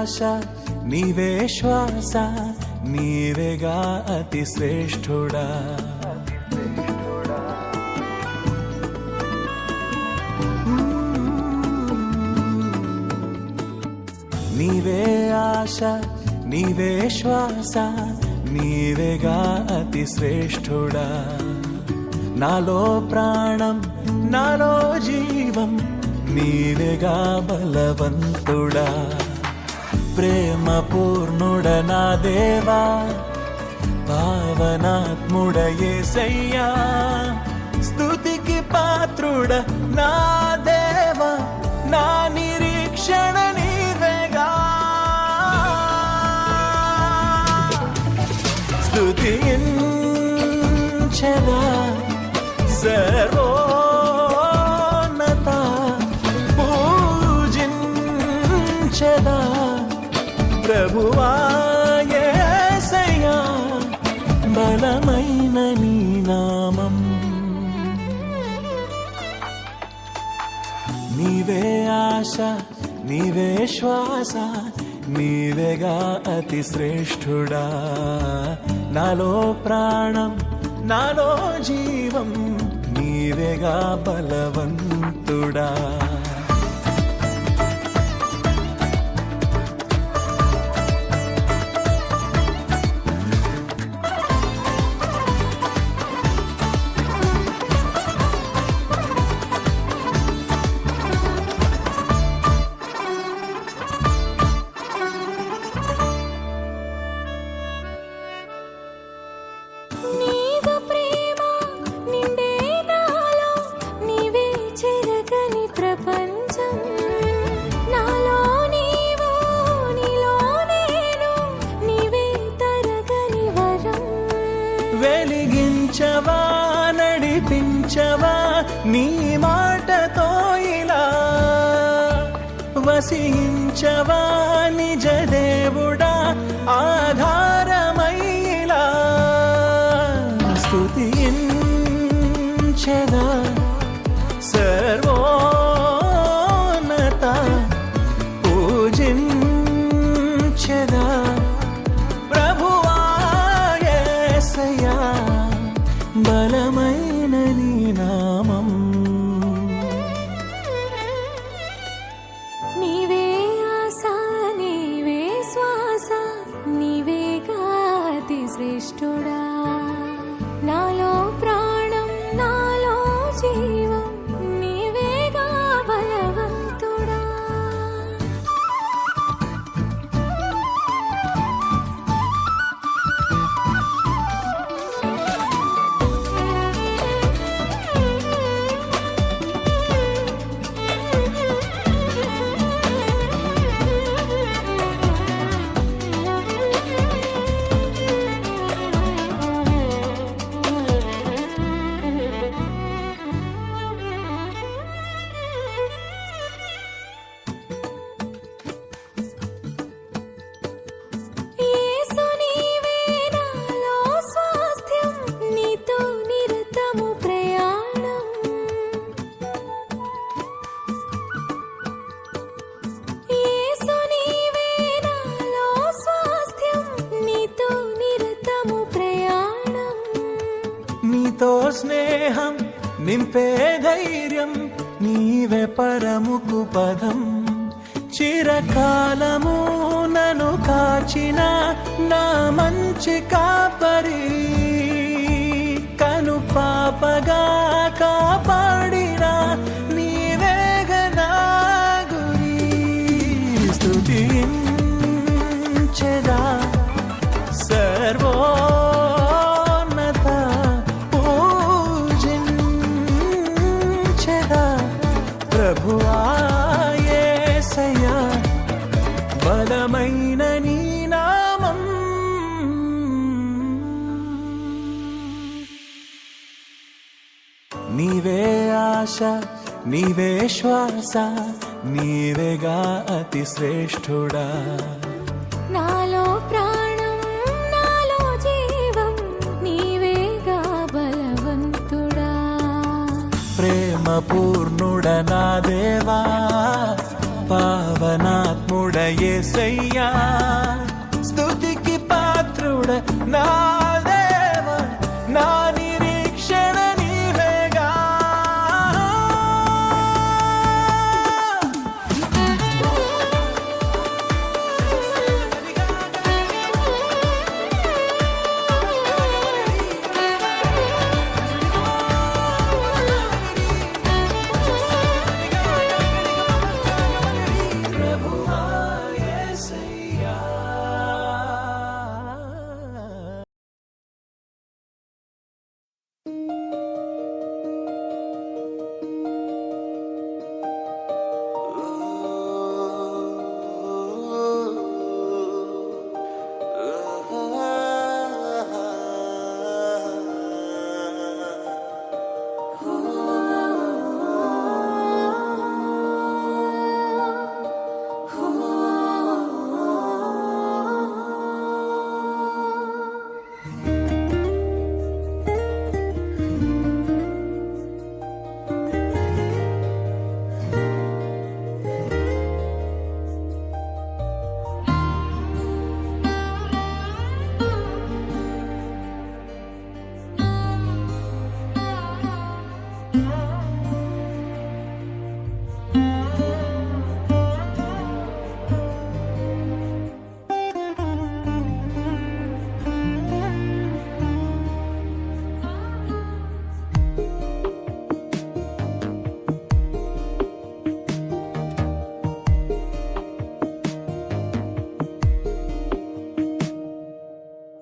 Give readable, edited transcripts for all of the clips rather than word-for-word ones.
ఆశ నీవే శ్వాస నీవేగా అతి శ్రేష్ఠుడా నీవే ఆశ నీవే శ్వాస నీవేగా అతి శ్రేష్ఠుడా నాలో ప్రాణం నాలో జీవం నీవేగా బలవంతుడా ప్రేమ పూర్ణుడ నా దేవా పావనాత్ముడ యేసయ్యా స్తుతికి పాత్రుడ నా దేవా నా నిరీక్షణ నీవేగా స్తుతించెదా సర్వోన్నత పూజించెదా ప్రభువా యేసయ్యా బలమైన నీ నామం నీవే ఆశ నీవే శ్వాస నీవేగా అతి శ్రేష్ఠుడా నాలో ప్రాణం నాలో జీవం నీవేగా బలవంతుడా వెలిగించవా నడిపించవా నీ మాటతో ఇలా వసించవా నిజ దేవుడా ఆధారమైలా స్తుతించెదా సర్వోన్నత పూజించెదా బలమైన నీ నామం నీవే ఆశ నీవే శ్వాస నీవేగా అతి శ్రేష్ఠుడా నాలో ప్రాణం నాలో జీవం నీవేగా బలవంతుడా నీతో స్నేహం నింపే ధైర్యం నీవే పరముకు పదం చిరకాలము నన్ను కాచిన నా మంచి కాపరి కను పాపగా కాపాడిన నీవేగనా గురి స్తుతించెదా సర్వోన్నత పూజించెదా ప్రభువా యేసయ్యా బలమైన నీ నామం నీవే ఆశ నీవే శ్వాస నీవేగా అతి శ్రేష్ఠుడా నాలో ప్రాణం నాలో జీవం నీవేగా బలవంతుడా ప్రేమ పూర్ణుడ నా దేవా పావనాత్ముడ యేసయ్యా స్తుతికి పాత్రుడ నా దేవ నా నిరీక్షణ నీవేగా ప్రభువా యేసయ్యా.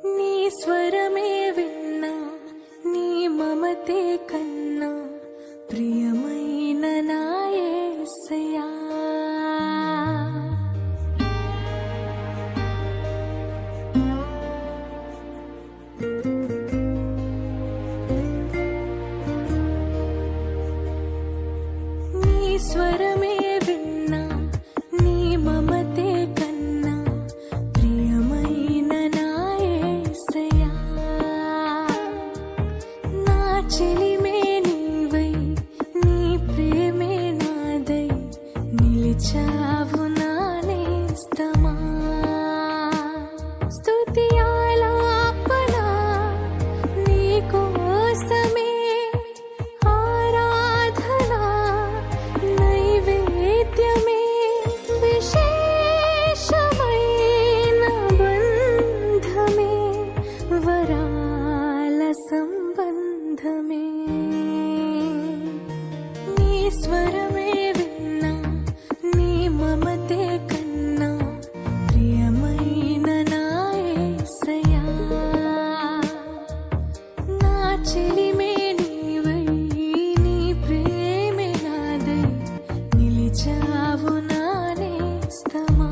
నీ స్వరమే విన్నా నీ మమతే కన్నా ప్రియమైన నా యేసయ్యా నీ స్వరమే విన్నా నీ మమతే కన్నా ప్రియమైన నా యేసయ్యా నా చెలిమే నీవై నీ ప్రేమే నాదై నిలిచావు నా నేస్తమా స్తుతి ఆలాపన నీ కోసమే ఆరాధన నైవేద్యమే విశేషమైన బంధమే వరాల సంబంధమే నీ స్వరమే విన్నా నీ మమతే కన్నా ప్రియమైన నా యేసయ్యా నా చెలిమే నీవై నీ ప్రేమే నాదై నిలిచావు నా నేస్తమా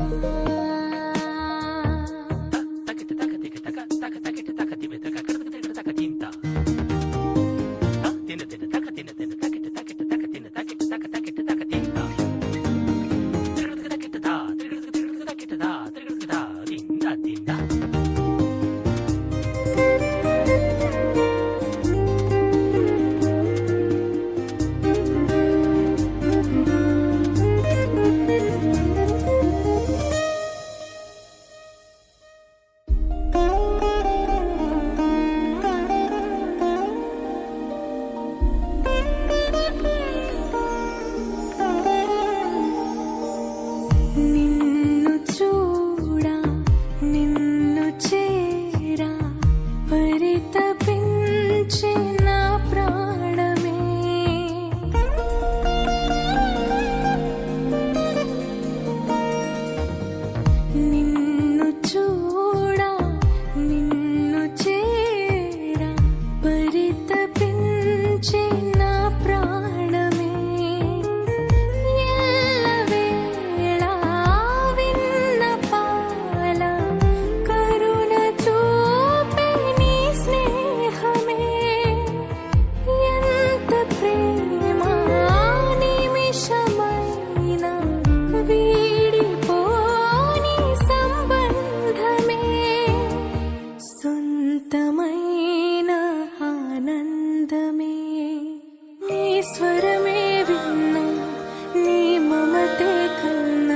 నిన్ను చూడా నిన్ను చేరా పరితపించే నా ప్రాణమే నిన్ను చూడా నిన్ను చేరా పరితపించే నా ప్రాణమే ఎల్లవేళ విన్నపాల కరుణ చూపే నీ స్నేహమే ఎంత ప్రేమ నిమిషమైన వీడిపోని సంబంధమే సొంతమైన ఆనందమే నీ స్వరమే విన్నా నీ మమతే కన్నా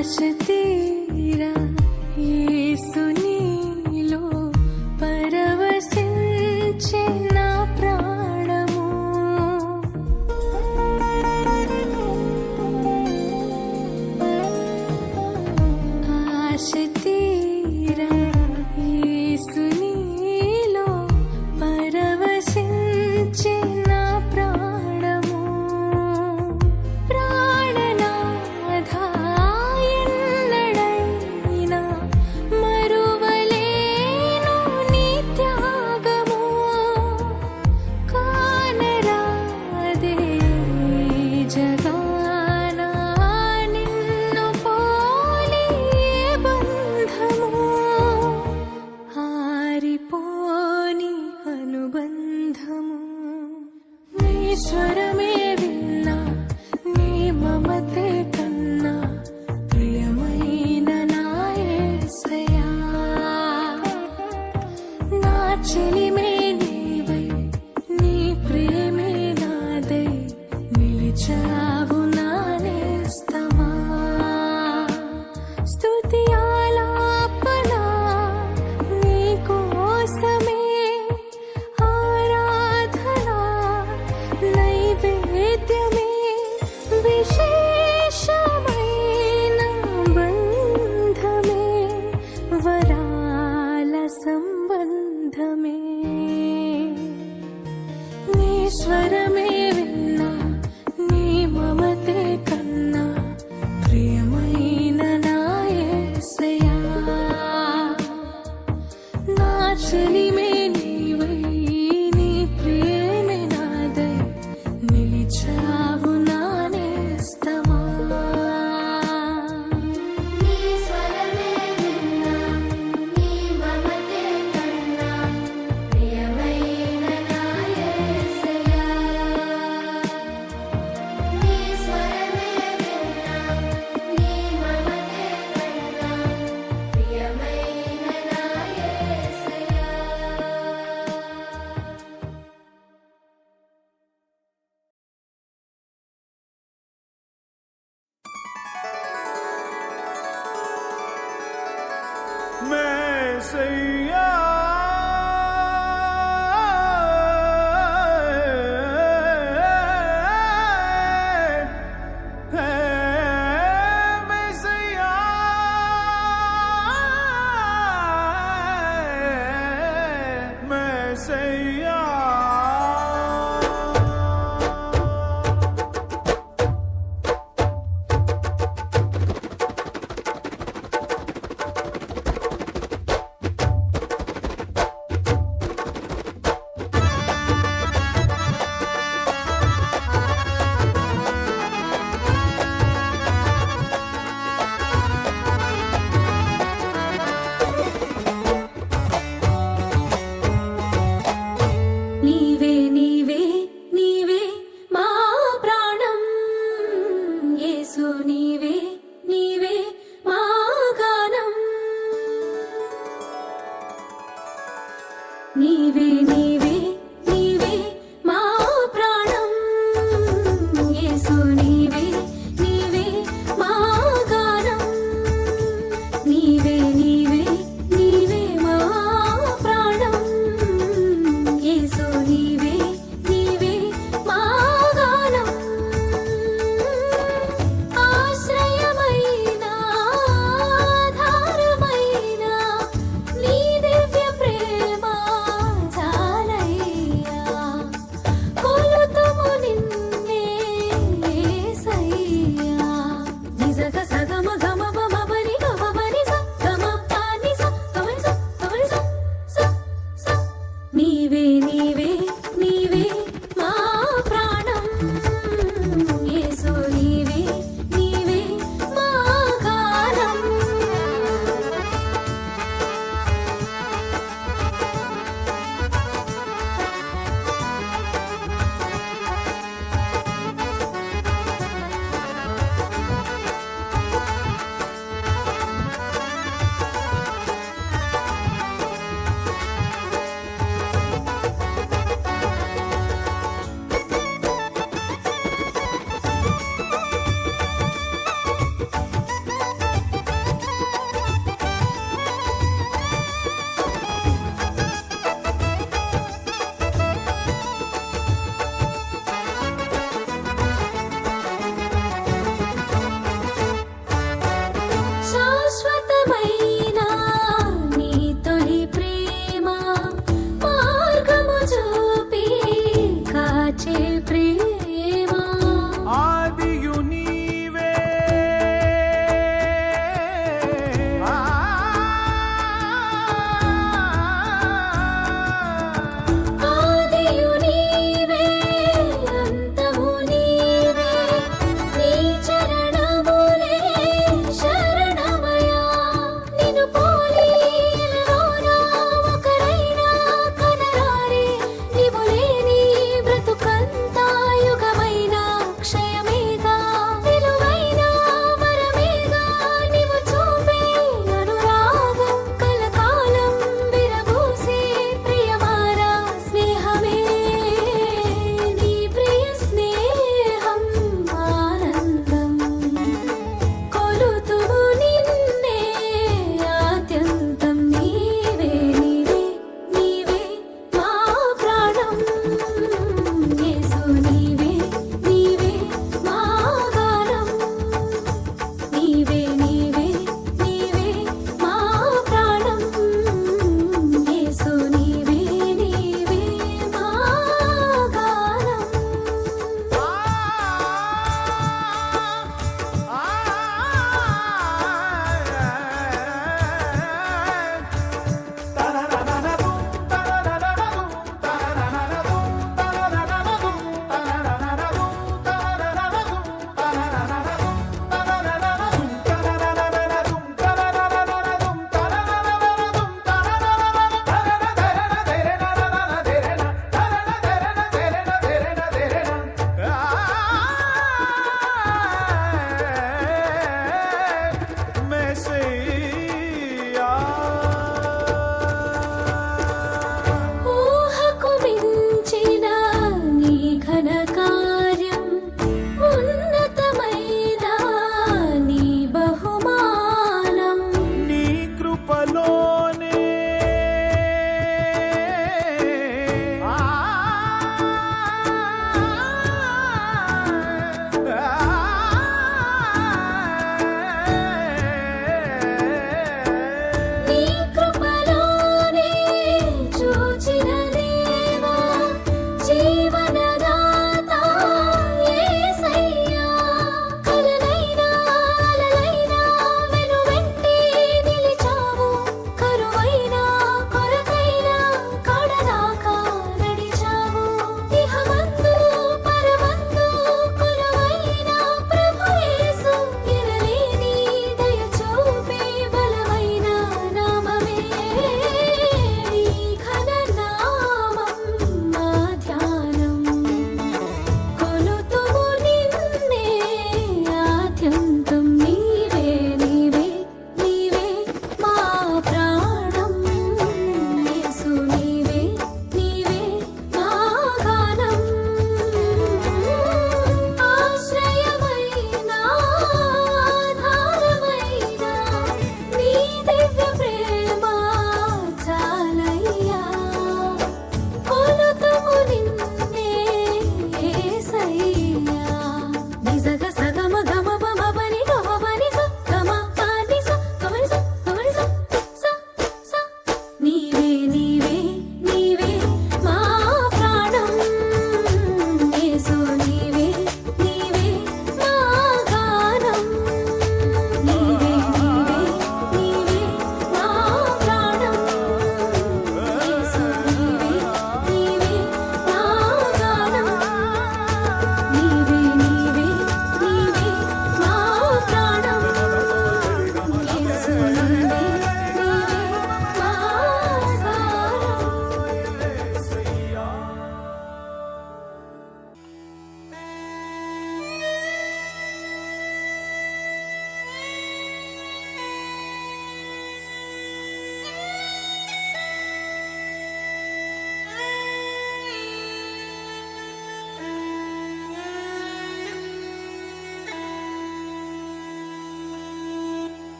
ఆశ తీరా యేసునిలో పరవశించే నా ప్రాణము. ఆశ తీరా యేసునిలో పరవశించే నా ప్రాణము. ప్రాణనాథా ఎన్నడైనా మరువలేను నీ త్యాగము. కానరాదే జగాన నిన్ను పోలి బంధము. ఆరిపోని అనుబంధము. నీ స్వరమే విన్నా నీ మమతే కన్నా ప్రియమైన నా యేసయ్యా. నా చెలిమే నీవై నీ ప్రేమే నాదై నిలిచావు నా నేస్తమా. స్తుతి ఆలాపన నీ కోసమే, ఆరాధన నైవేద్యమే, విశేషమైన బంధమే, వరాల సంబంధమే. నీ స్వరమే విన్నా నీ మమతే కన్నా ప్రియమైన నా యేసయ్యా. నా చెలిమే నీవై నీ ప్రేమే నాదై నిలిచావు నా నేస్తమా. నీ స్వరమే విన్నా నీ మమతే కన్నా ప్రియమైన నా యేసయ్యా. నీ స్వరమే విన్నా నీ మమతే కన్నా ప్రియమైన నా యేసయ్యా. मैसैया है मैसैया मैसैया నీవే నీవే నీవే మా ప్రాణం. యేసు నీవే నీవే మా గానం. నీవే నీవే నీవే మా ప్రాణం. యేసు నీవే నీవే మా గానం. నీవే నీవే నీవే మా ప్రాణం. యేసు నీవే నీవే మా గానం. ఆశ్రయమ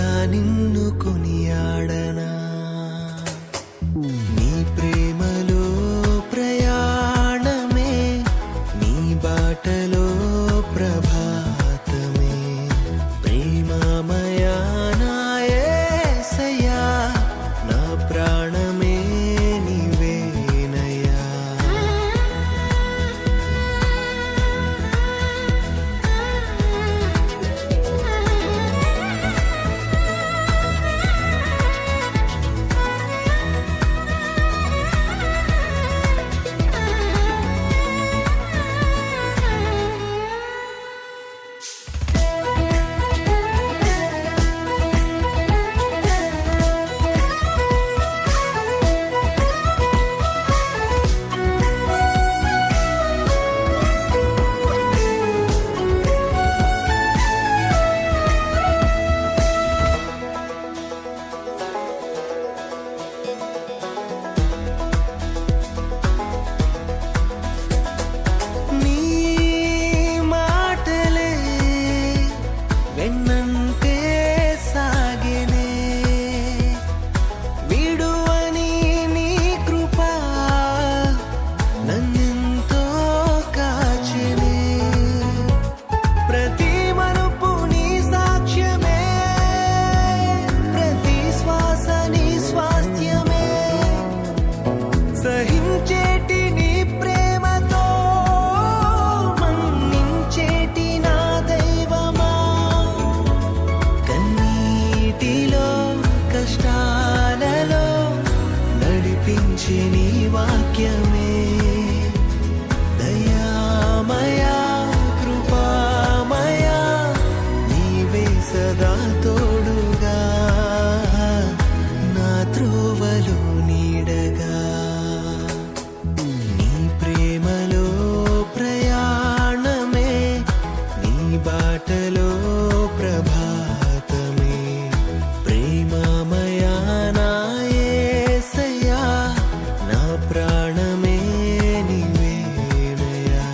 సదా నిన్ను కొనియాడనా నీ ప్రేమలో ప్రయాణమే నీ బాటలో ప్రభాతమే ప్రేమమయా నా యేసయ్యా నా ప్రాణమే నీవేనయ్యా నీ మాటలే వెన్నంటే సాగెనే విడువని నీ కృప నన్నెంతో కాచెనే ప్రతి మలుపు నీ సాక్ష్యమే ప్రతి శ్వాస నీ స్వాస్థ్యమే సహించేటి నీ ప్రేమతో మన్నించేటి నా దైవమా కన్నీటిలో కష్టాలలో నడిపించే నీ వాక్యమే దయామయా కృపామయా నీవే సదా తోడుగా నా త్రోవలో నీడగా నీ ప్రేమలో ప్రయాణమే నీ బాటలో ప్రభాతమే ప్రేమమయా నా యేసయ్యా నా ప్రాణమే నీవేనయ్యా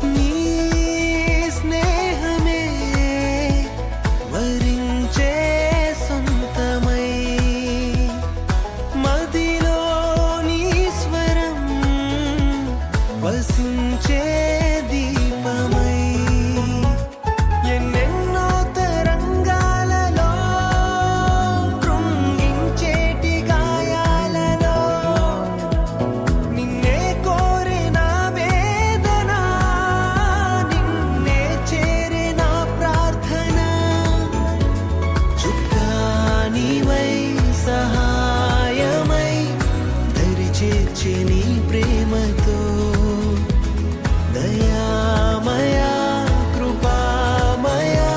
నీ స్నేహమే వరించే సొంతమై మదిలో నీ స్వరం వసించే దీపమై ఎన్నెన్నో తరంగాలలో కృంగించేటి గాయాలలో నిన్నే కోరే నా వేదన నిన్నే చేరే నా ప్రార్థన చుక్కానివై సహాయమై దరి చేర్చే నీ ప్రేమతో దయామయా కృపామయా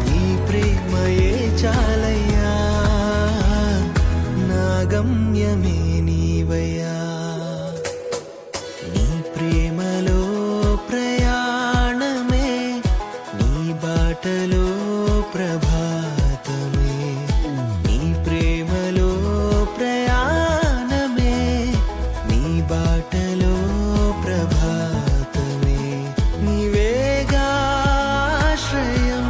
నీ ప్రేమయే చాలయ్యా నా గమ్యమే నీవయ్యా నీ ప్రేమలో ప్రయాణమే నీ బాటలో ప్రభాతమే నీ ప్రేమలో ప్రయాణమే నీ బాటలో ప్రభాతమే నీవేగా ఆశ్రయం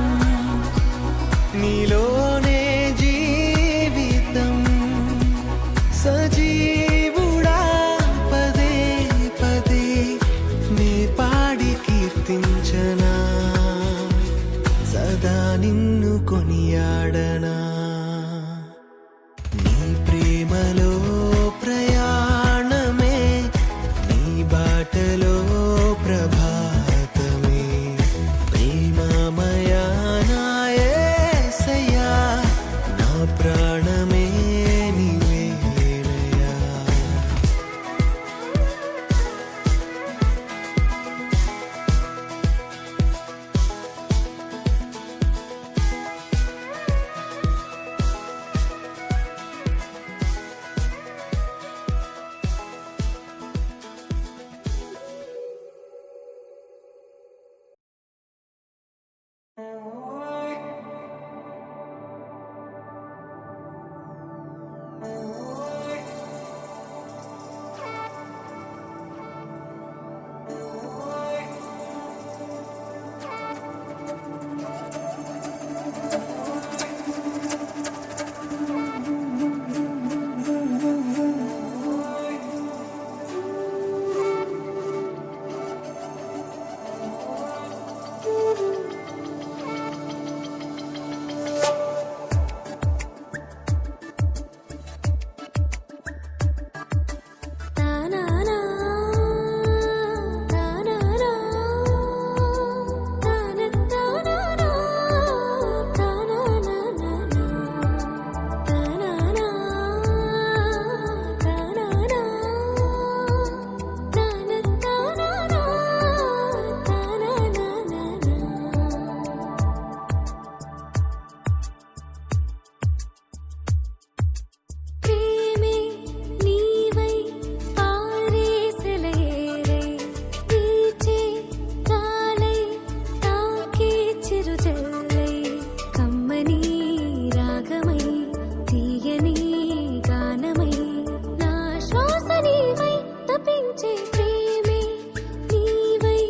నీలోనే జీవితం సజీవుడా పదే పదే నే పాడి కీర్తించనా సదా నిన్ను కొనియాడనా నీ ప్రేమలో ప్రయాణమే నీ బాటలో ప్రభాతమే తానానా తానానా తానతానానా తానానానా తానానా తానానా తానతానానా తానానానా ప్రేమే నీవై పారేసెలయేరై వీచే గాలై తాకే చిరుజల్లై కమ్మని రాగమై తీయని గానమై నా శ్వాస నీవై తపించే ప్రేమే నీవై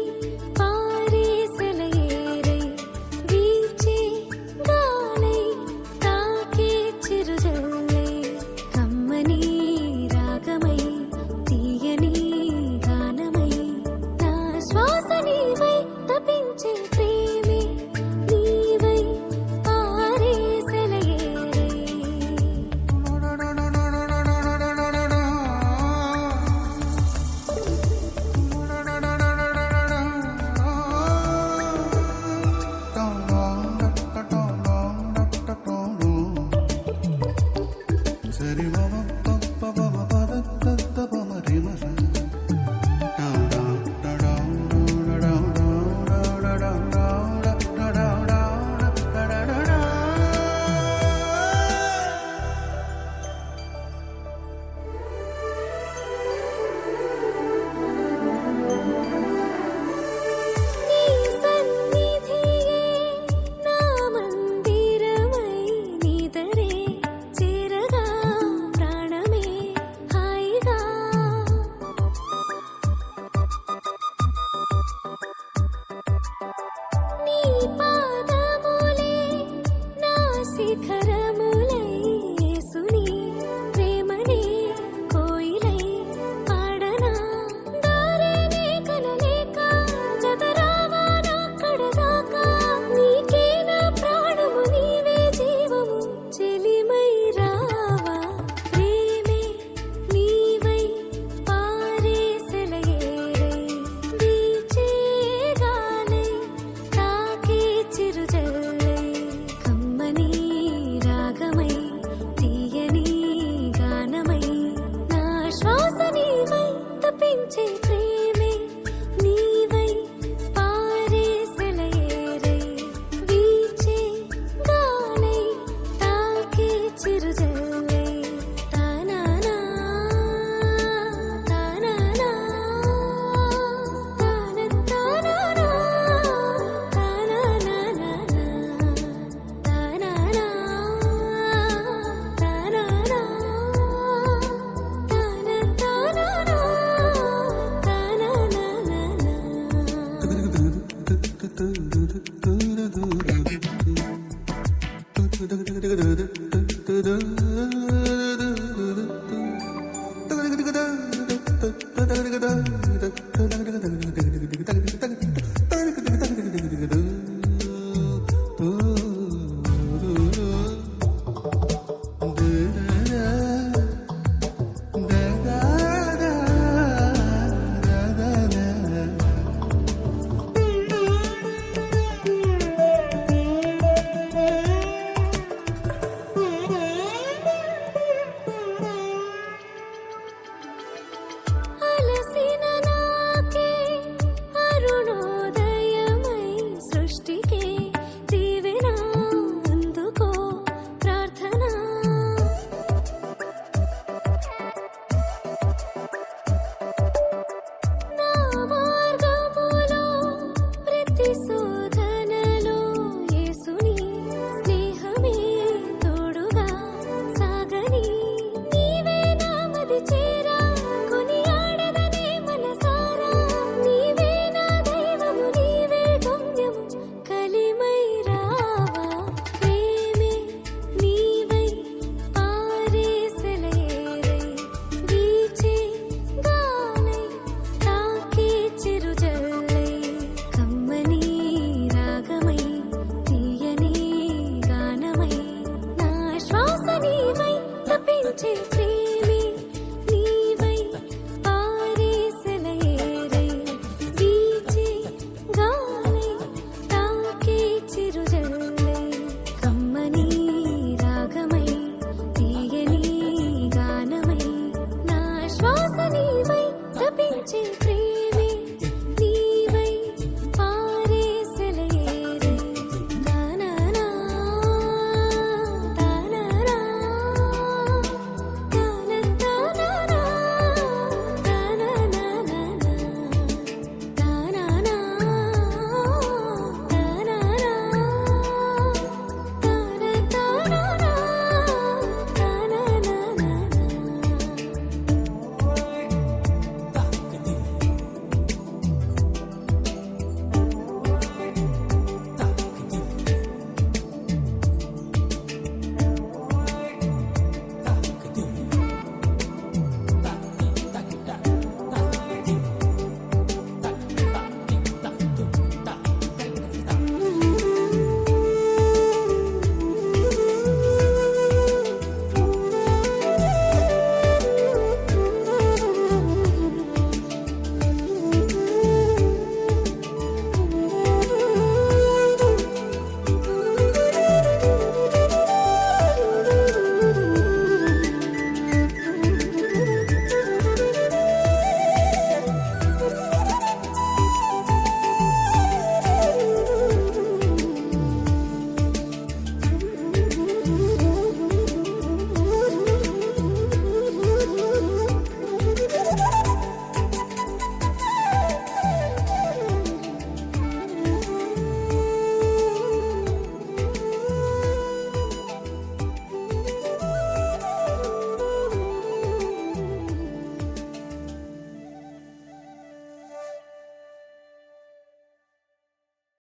పారేసెలయేరై వీచే గాలై తాకే చిరుజల్లై కమ్మని రాగమై తీయని గానమై నా శ్వాస నీవై తపించే ప్రేమే నీవై పారేసెలయేరై నీ సన్నిధియే నా మందిరమై నీదరే చేరగా ప్రాణమే హాయిగా నీ పాదములే నా శిఖరములై యేసుని ప్రేమనే కోయిలై పాడనా దారినే కనలేక జతరావా నాక్కడ దాకా నీకే నా ప్రాణము నీవే జీవము చెలిమై రావా ప్రేమే నీవై పారేసెలయేరై వీచే గాలై తాకే చిరుజల్లై కమ్మని రాగమై తీయని గానమై నా శ్వాస నీవై తపించే ప్రేమే నీవై పారేసెలయేరై వీచే గాలై తాకే చిరుజల్లై తానానా తానానా తానతానానా తానానానా తానానా తానానా తానతానానా తానానానా